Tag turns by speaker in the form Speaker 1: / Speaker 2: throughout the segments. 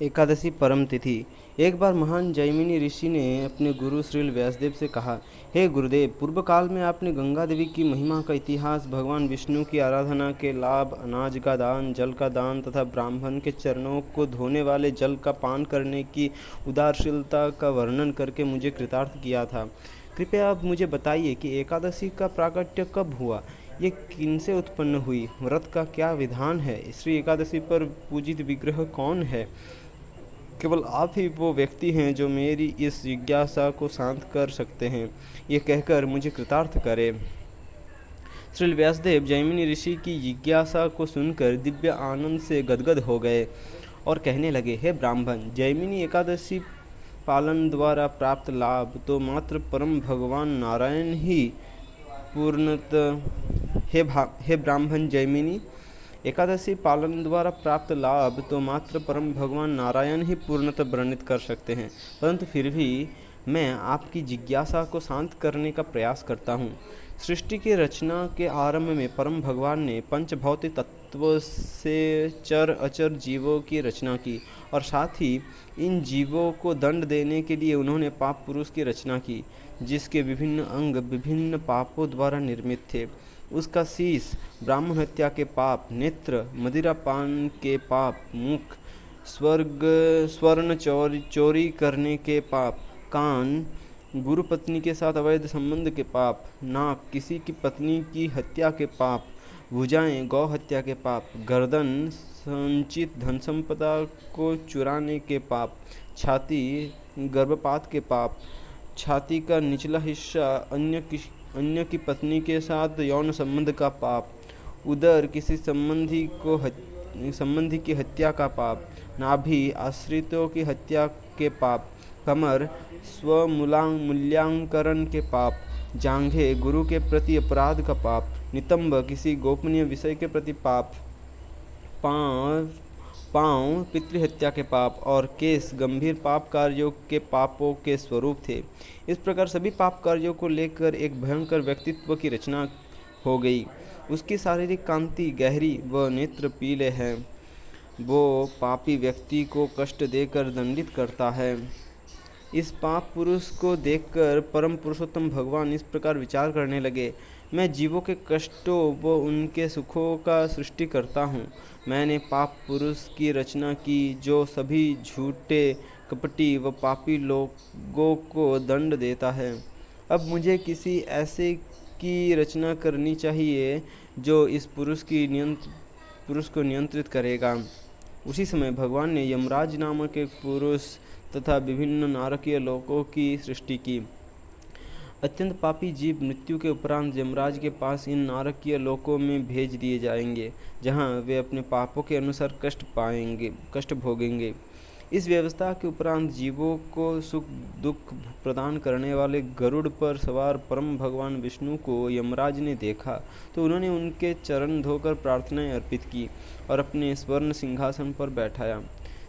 Speaker 1: एकादशी परम तिथि। एक बार महान जैमिनी ऋषि ने अपने गुरु श्रील व्यासदेव से कहा, हे गुरुदेव, पूर्व काल में आपने गंगा देवी की महिमा का इतिहास, भगवान विष्णु की आराधना के लाभ, अनाज का दान, जल का दान तथा ब्राह्मण के चरणों को धोने वाले जल का पान करने की उदारशीलता का वर्णन करके मुझे कृतार्थ किया था। कृपया अब मुझे बताइए कि एकादशी का प्राकट्य कब हुआ, ये किनसे उत्पन्न हुई, व्रत का क्या विधान है, श्री एकादशी पर पूजित विग्रह कौन है। केवल आप ही वो व्यक्ति हैं जो मेरी इस जिज्ञासा को शांत कर सकते हैं। ये कहकर मुझे कृतार्थ करें। श्री व्यासदेव जैमिनी ऋषि की जिज्ञासा को सुनकर दिव्य आनंद से गदगद हो गए और कहने लगे, हे ब्राह्मण, जैमिनी एकादशी पालन द्वारा प्राप्त लाभ तो मात्र परम भगवान नारायण ही पूर्णतः हे ब्राह्मण, जैमिनी एकादशी पालन द्वारा प्राप्त लाभ तो मात्र परम भगवान नारायण ही पूर्णतः वर्णित कर सकते हैं, परंतु फिर भी मैं आपकी जिज्ञासा को शांत करने का प्रयास करता हूँ। सृष्टि की रचना के आरंभ में परम भगवान ने पंचभौतिक तत्व से चर अचर जीवों की रचना की और साथ ही इन जीवों को दंड देने के लिए उन्होंने पाप पुरुष की रचना की, जिसके विभिन्न अंग विभिन्न पापों द्वारा निर्मित थे। उसका शीश ब्राह्मण हत्या के पाप, नेत्र मदिरापान के पाप, मुख स्वर्ण चोरी करने के पाप, कान गुरु पत्नी के साथ अवैध संबंध के पाप, नाक किसी की पत्नी की हत्या के पाप, भुजाएं गौ हत्या के पाप, गर्दन संचित धन संपदा को चुराने के पाप, छाती गर्भपात के पाप, छाती का निचला हिस्सा अन्य की पत्नी के साथ यौन संबंध का पाप, उदर किसी संबंधी की हत्या का पाप, नाभि आश्रितों की हत्या के पाप, कमर स्वमूल्यांकरण के पाप, जांघे गुरु के प्रति अपराध का पाप, नितंब किसी गोपनीय विषय के प्रति पाप, पाँव पितृहत्या के पाप और केस गंभीर पाप कार्यों के पापों के स्वरूप थे। इस प्रकार सभी पाप कार्यों को लेकर एक भयंकर व्यक्तित्व की रचना हो गई। उसकी शारीरिक कांति गहरी व नेत्र पीले हैं। वो पापी व्यक्ति को कष्ट देकर दंडित करता है। इस पाप पुरुष को देखकर परम पुरुषोत्तम भगवान इस प्रकार विचार करने लगे, मैं जीवों के कष्टों व उनके सुखों का सृष्टि करता हूँ। मैंने पाप पुरुष की रचना की जो सभी झूठे कपटी व पापी लोगों को दंड देता है। अब मुझे किसी ऐसे की रचना करनी चाहिए जो इस पुरुष को नियंत्रित करेगा। उसी समय भगवान ने यमराज नामक एक पुरुष तथा विभिन्न नारकीय लोकों की सृष्टि की। अत्यंत पापी जीव मृत्यु के उपरांत यमराज के पास इन नारकीय लोकों में भेज दिए जाएंगे, जहां वे अपने पापों के अनुसार कष्ट भोगेंगे। इस व्यवस्था के उपरांत जीवों को सुख दुख प्रदान करने वाले गरुड़ पर सवार परम भगवान विष्णु को यमराज ने देखा तो उन्होंने उनके चरण धोकर प्रार्थनाएं अर्पित की और अपने स्वर्ण सिंहासन पर बैठाया।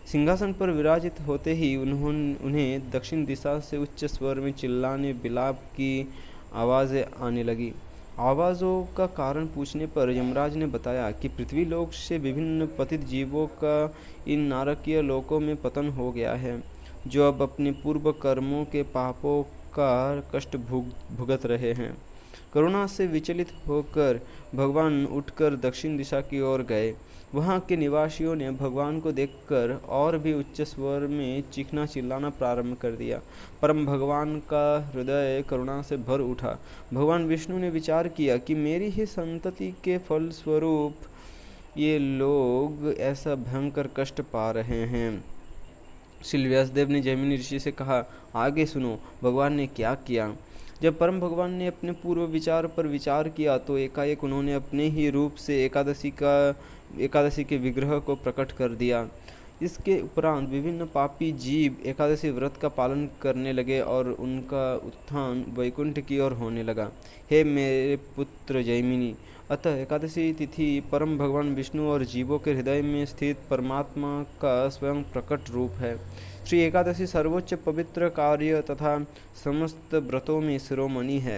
Speaker 1: सिंहासन पर विराजित होते ही उन्हें दक्षिण दिशा से उच्च स्वर में चिल्लाने विलाप की आवाज़ें आने लगी। आवाज़ों का कारण पूछने पर यमराज ने बताया कि पृथ्वी लोक से विभिन्न पतित जीवों का इन नारकीय लोकों में पतन हो गया है, जो अब अपने पूर्व कर्मों के पापों का कष्ट भुगत रहे हैं। करुणा से विचलित होकर भगवान उठकर दक्षिण दिशा की ओर गए। वहाँ के निवासियों ने भगवान को देखकर और भी उच्च स्वर में चीखना चिल्लाना प्रारंभ कर दिया। परम भगवान का हृदय करुणा से भर उठा। भगवान विष्णु ने विचार किया कि मेरी ही संतति के फल स्वरूप ये लोग ऐसा भयंकर कष्ट पा रहे हैं। श्री व्यासदेव ने जैमिनी ऋषि से कहा, आगे सुनो, भगवान ने क्या किया। जब परम भगवान ने अपने पूर्व विचार पर विचार किया तो एकाएक उन्होंने अपने ही रूप से एकादशी के विग्रह को प्रकट कर दिया। इसके उपरांत विभिन्न पापी जीव एकादशी व्रत का पालन करने लगे और उनका उत्थान वैकुंठ की ओर होने लगा। हे मेरे पुत्र जैमिनी, अतः एकादशी तिथि परम भगवान विष्णु और जीवों के हृदय में स्थित परमात्मा का स्वयं प्रकट रूप है। श्री एकादशी सर्वोच्च पवित्र कार्य तथा समस्त व्रतों में शिरोमणि है।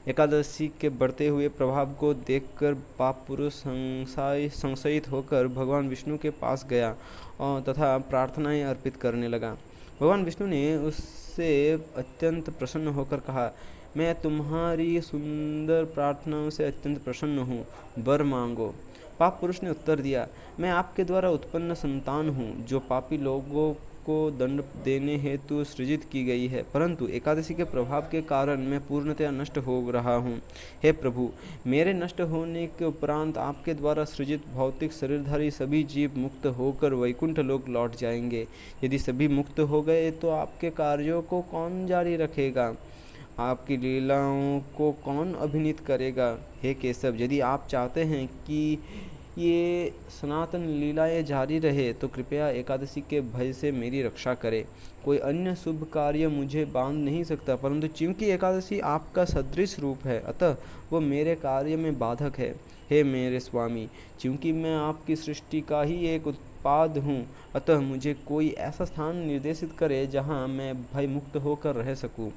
Speaker 1: एकादशी के बढ़ते हुए प्रभाव को देखकर पाप पुरुष संशयित होकर भगवान विष्णु के पास गया और तथा प्रार्थनाएं अर्पित करने लगा। भगवान विष्णु ने उससे अत्यंत प्रसन्न होकर कहा, मैं तुम्हारी सुंदर प्रार्थनाओं से अत्यंत प्रसन्न हूँ, वर मांगो। पाप पुरुष ने उत्तर दिया, मैं आपके द्वारा उत्पन्न संतान हूँ जो पापी लोगों को दंड देने हेतु सृजित की गई है, परंतु एकादशी के प्रभाव के कारण मैं पूर्णतया नष्ट हो रहा हूँ। हे प्रभु, मेरे नष्ट होने के उपरांत आपके द्वारा सृजित भौतिक शरीरधारी सभी जीव मुक्त होकर वैकुंठ लोक लौट जाएंगे। यदि सभी मुक्त हो गए तो आपके कार्यों को कौन जारी रखेगा? आपकी लीलाओं को कौन अभिनीत करेगा? हे केशव, यदि आप चाहते हैं कि ये सनातन लीलाएं जारी रहे तो कृपया एकादशी के भय से मेरी रक्षा करें। कोई अन्य शुभ कार्य मुझे बांध नहीं सकता, परंतु चूंकि एकादशी आपका सदृश रूप है, अतः वो मेरे कार्य में बाधक है। हे मेरे स्वामी, चूंकि मैं आपकी सृष्टि का ही एक उत्पाद हूँ, अतः मुझे कोई ऐसा स्थान निर्देशित करे जहाँ मैं भय मुक्त होकर रह सकूँ।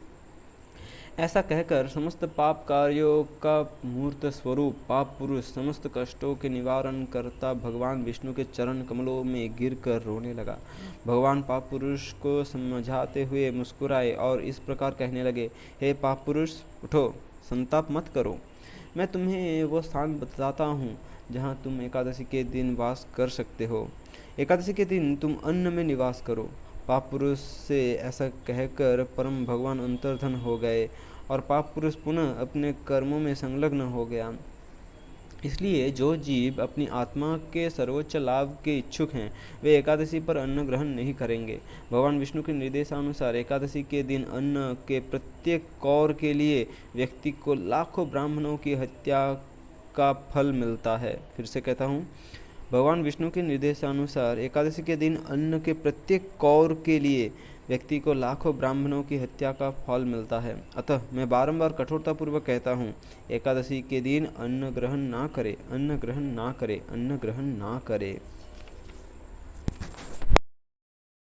Speaker 1: ऐसा कहकर समस्त पाप कार्यों का मूर्त स्वरूप पाप पुरुष समस्त कष्टों के निवारण करता भगवान विष्णु के चरण कमलों में गिरकर रोने लगा। भगवान पाप पुरुष को समझाते हुए मुस्कुराए और इस प्रकार कहने लगे, हे पाप पुरुष, उठो, संताप मत करो। मैं तुम्हें वो स्थान बताता हूँ जहाँ तुम एकादशी के दिन वास कर सकते हो। एकादशी के दिन तुम अन्न में निवास करो। पाप पुरुष से ऐसा कहकर परम भगवान अंतर्धन हो गए और पाप पुरुष पुनः अपने कर्मों में संलग्न हो गया। इसलिए जो जीव अपनी आत्मा के सर्वोच्च लाभ के इच्छुक हैं, वे एकादशी पर अन्न ग्रहण नहीं करेंगे। भगवान विष्णु के निर्देशानुसार एकादशी के दिन अन्न के प्रत्येक कौर के लिए व्यक्ति को लाखों ब्राह्मणों की हत्या का फल मिलता है। फिर से कहता हूँ, भगवान विष्णु के निर्देशानुसार एकादशी के दिन अन्न के प्रत्येक कौर के लिए व्यक्ति को लाखों ब्राह्मणों की हत्या का फल मिलता है। अतः मैं बारंबार कठोरतापूर्वक कहता हूँ, एकादशी के दिन अन्न ग्रहण ना करे, अन्न ग्रहण ना करे, अन्न ग्रहण ना करे।